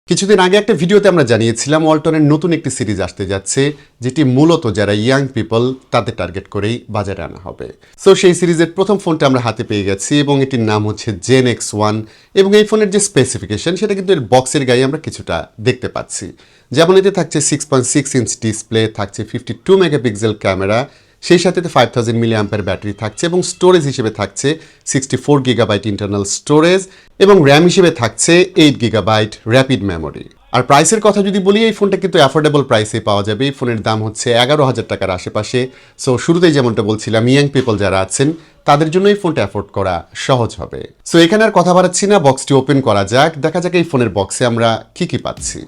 কিছুদিন আগে একটা ভিডিওতে আমরা জানিয়েছিলাম ওয়ালটনের নতুন একটি সিরিজ আসতে যাচ্ছে, যেটি মূলত যারা ইয়াং পিপল তাদের টার্গেট করেই বাজারে আনা হবে। সো সেই সিরিজের প্রথম ফোনটা আমরা হাতে পেয়ে গেছি এবং এটির নাম হচ্ছে জেন X1 এবং এই ফোনের যে স্পেসিফিকেশন সেটা কিন্তু এর বক্সের গায়ে আমরা কিছুটা দেখতে পাচ্ছি। যেমন এতে থাকছে 6.6 ইঞ্চ ডিসপ্লে, থাকছে 52 মেগাপিক্সেল ক্যামেরা, সেই সাথে 5000 mAh ব্যাটারি থাকছে এবং স্টোরেজ হিসেবে থাকছে 64 GB ইন্টারনাল স্টোরেজ এবং র্যাম হিসেবে থাকছে 8 GB র্যাপিড মেমোরি। আর প্রাইসের কথা যদি বলি, এই ফোনটা কিন্তু অ্যাফোর্ডেবল প্রাইসে পাওয়া যাবে। এই ফোনের দাম হচ্ছে 11,000 টাকার আশেপাশে। সো শুরুতেই যেমনটা বলছিলাম, ইয়াং পিপল যারা আছেন তাদের জন্য এই ফোনটা অ্যাফোর্ড করা সহজ হবে। সো এখানে আর কথা বাড়াচ্ছি না, বক্সটি ওপেন করা যাক, দেখা যাক এই ফোনের বক্সে আমরা কি পাচ্ছি।